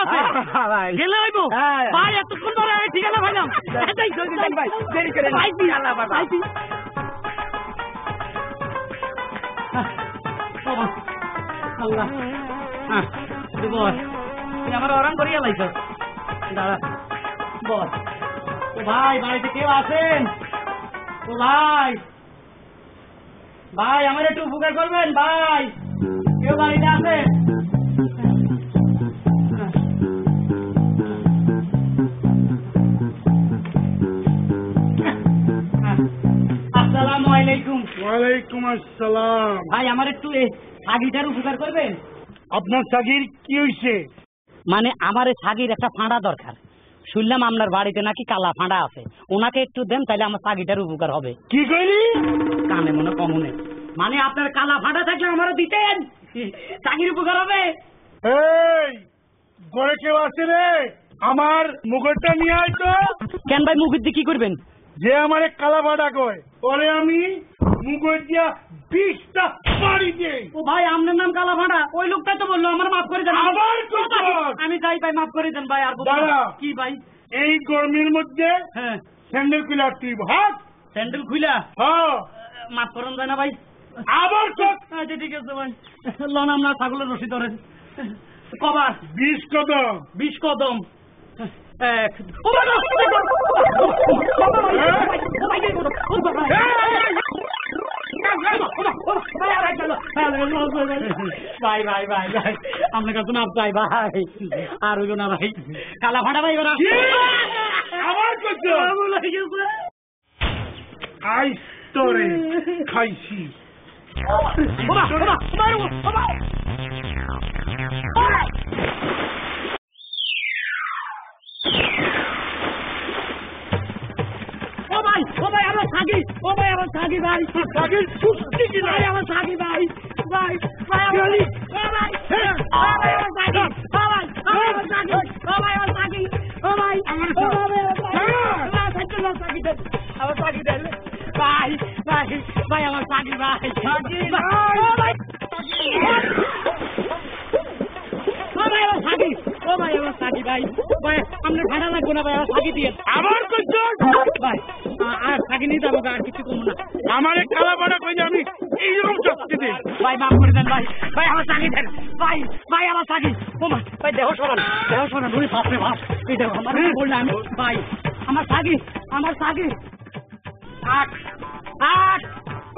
আছে গেলে হইব ভাই এতক্ষণ ধরে ঠিকানা ভাইলাম ভাই দেরি করে আল্লাহ বস তুই আমার আরাম করিয়া লাইছ দাঁড়া বস ও ভাই বাড়িতে কেউ আছেন ও ভাই ভাই আমার একটু উপকার করবেন ভাই কেউ বাড়িতে আছে আসসালামু আলাইকুম। ওয়ালাইকুম আসসালাম। ভাই আমার একটু ছাগিটার উপকার করবেন। আপনার ছাগির কি হয়েছে? মানে আমার ছাগির একটা ফাঁড়া দরকার, শুনলাম আপনার বাড়িতে নাকি কালা ফাঁড়া আছে, ওনাকে একটু দেন তাহলে আমার ছাগিটার উপকার হবে। কি কইলি? কানে মনে কমনে, মানে আপনার কালা ফাঁড়া থাকলে আমারও দিতেন, ছাগির উপকার হবে। এই ঘরে কেউ আছে রে? আমার মুগরটা নিয়ে আয় তো। কেন ভাই মুগের দিয়ে কি করবেন? যে আমারে কালা ফাঁড়া কয় ওরে আমি মুগর দিয়া 20টা বাড়ি দেই। ও ভাই আপনার নাম কালা ফাঁড়া, ওই লোকটাই তো বললো আমার মাফ করে দেন। আবার আমি যাই ভাই মাফ করে দেন ভাই। আর কি ভাই এই গরমের মধ্যে হ্যাঁ স্যান্ডেল খুলে তুই হাত স্যান্ডেল খুইলা হ্যাঁ মাফ করুন যায় না ভাই। আবার আচ্ছা ঠিক আছে ভাই, লন আমরা ছাগলের রশি ধরেন। কবার? 20 কদম। 20 কদম। ভাই ভাই ভাই ভাই আপনার কাছে মাপ চাই ভাই, আর হইল না ভাই। কালা ফাটা ভাই আবার আইস তোরে খাইছি। ভাড়া লাগবো না ভাই, আমার সাগি দিয়ে আবার ভাই আর সাগি নিয়ে যাবো, আর কিছু কমো না। আমার কালা ভাড়া কই আমি এইরকম শক্তি দিই ভাই, মাফ করে দেন ভাই। ভাই আমার সাগি দেন ভাই, ভাই আমার সাগি। ও ভাই দেহ সরান ওই বাপরে বাপ, এই দেখো আমার বললাম ভাই আমার সাগি, আমার সাগি। আট আট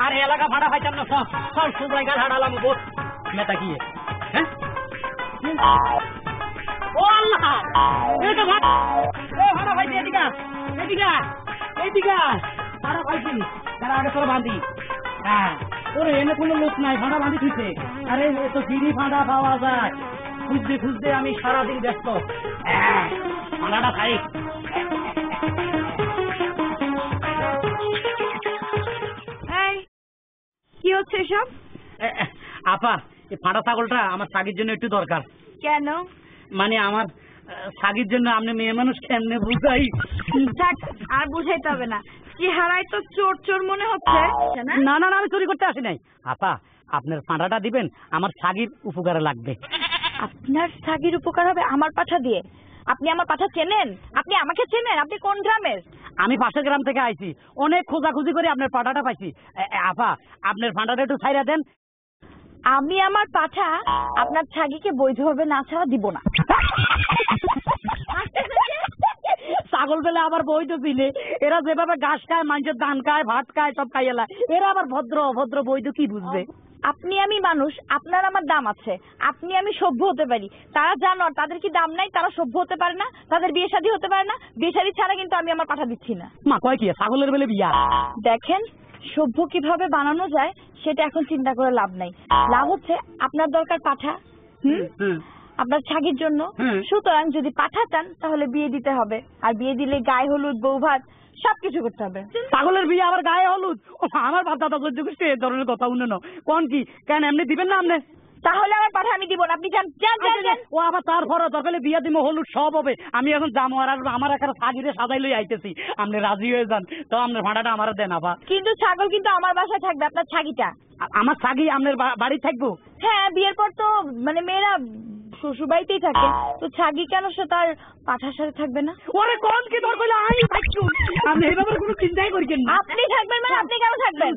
আর এলাকা ভাড়া পাইতাম না, সব সব সুন্দর গাল হারালাম বোধ নেতা কি হ্যাঁ। ও আল্লাহ এটা ভাড়া পাইছি, এদিকা এদিকা এইদিকা ভাড়া পাইছি, তারা আগে তোর বাঁধি। হ্যাঁ ওরে এনে কোনো লোক নাই, ভাড়া বাঁধি থুইছে। আরে তো ফিরি ভাড়া পাওয়া যায়, খুঁজতে খুঁজতে আমি সারাদিন ব্যস্ত। ভাড়াটা খাই। কি হচ্ছে এসব? আপা এই ফাঁটা ছাগলটা আমার সাগির জন্য একটু দরকার। কেন? মানে আমার সাগির জন্য আপনি মেয়ে মানুষ কেমনে বুঝাই? আর বুঝাইতে হবে না, চেহারায় তো চোর চোর মনে হচ্ছে। না না না আমি চুরি করতে আসি নাই আপা, আপনার ফাঁটাটা দিবেন, আমার সাগির উপকারে লাগবে। আপনার সাগির উপকার হবে আমার পাঠা দিয়ে? আপনি আমার পাঠা চেনেন? আপনি আমাকে চেনেন? আপনি কোন গ্রামের? আমি পাশের গ্রাম থেকে আইছি, অনেক খোঁজাখুঁজি করে আপনার পাঠাটা পাইছি। আপা আপনার ফাঁটাটা একটু ছাইরা দেন। আমি আমার পাঠা আপনার ছাগিকে বৈধভাবে না ছাড়া দিব না। ছাগল পেলে আবার বৈধ দিলে, এরা যেভাবে ঘাস খায়, মানুষের ধান খায়, ভাত খায়, সব খাইয়েলা, এরা আবার ভদ্র অভদ্র বৈধ কি বুঝবে? আপনি আমি মানুষ, আপনার আমার দাম আছে। আপনি আমি সভ্য হতে পারি, তারা জানো তাদের কি দাম নাই? তারা সভ্য হতে পারে না, তাদের বিয়ে শাদী হতে পারে না। বিয়ে শাদী ছাড়া কিন্তু আমি আমার পাঠা দিচ্ছি না। মা কয় কি ছাগলের বেলে বিয়া? দেখেন সভ্য কিভাবে বানানো যায় সেটা এখন চিন্তা করে লাভ নাই। লাভ হচ্ছে আপনার দরকার পাঠা, আপনার ছাগির জন্য। সুতরাং যদি পাঠা চান তাহলে বিয়ে দিতে হবে, আর বিয়ে দিলে গায়ে হলুদ, বউ ভাত সবকিছু করতে হবে। ছাগলের বিয়ে আবার গায়ে হলুদ? আমার বাপ দাদা সহ্য করছে এ ধরনের কথা উঠে না। কোন কি কেন এমনি দিবেন না আপনি? তাহলে আমার পাঠা আমি দিব না, আপনি যান যান যান। ও আবার তারপরে দরকার বিয়ে দিব, হলুদ সব হবে। আমি এখন যাবো, আর আমার একটা সাজিরে সাজাই লই আইতেছি, আপনি রাজি হয়ে যান তো আপনার ভাড়াটা আমার দেন। আবার কিন্তু ছাগল কিন্তু আমার বাসায় থাকবে, আপনার ছাগিটা। আমার ছাগি আপনার বাড়ি থাকবো? হ্যাঁ, বিয়ের পর তো মানে মেয়েরা শ্বশুর বাড়িতেই থাকে, তো ছাগি কেন সে তার পাঠার সাথে থাকবে না? ওরে কোন কি তোর কইলা আমি থাকছু, আমি এই ব্যাপারে কোনো চিন্তাই করিছেন না। আপনি থাকবেন মানে আপনি কেন থাকবেন?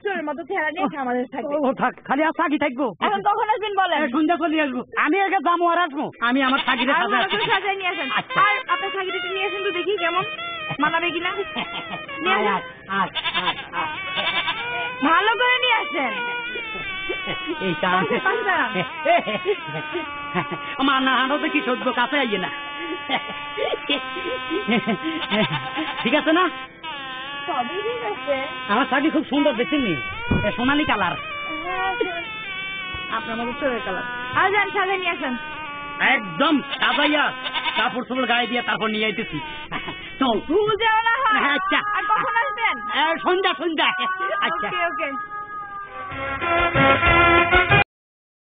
চোরের মতো চেহারা নিয়ে আমাদের থাকবে। ও থাক, খালি আর ছাগি থাকবো। এখন কখন আসবেন বলেন? সন্ধ্যা চলে আসবো, আমি আগে যাবো আর আসবো। আমি আমার ছাগিরে আর ভালো করে সাজাচ্ছি। সাজায় নিয়ে আসেন। আচ্ছা। আর আপনার ছাগিটা একটু নিয়ে আসেন তো দেখি কেমন মানাবে কিনা। নিয়ে আয়, আসেন। আয়, আয়, আয়, ভালো করে নিয়ে আসেন। এই কারণে পাশে, পাশে দাঁড়ান। আমার না হাঁটো তো কি সহ্য, কাছে আইয়ে না। ঠিক আছে না? সবই ঠিক আছে। আমার ছাগি খুব সুন্দর, দেখছেন নি? সোনালি কালার। আপনার মতো চোরের কালার। আর যান সাজায় নিয়ে আসেন। একদম সাজাইয়া কাপড় চোপড় গায়ে দিয়ে তারপর নিয়ে আইতেছি। চল। ভুল যেন না হয়। আচ্ছা। আর কখন আসবেন? সন্ধ্যা সন্ধ্যা। আচ্ছা। ওকে ওকে।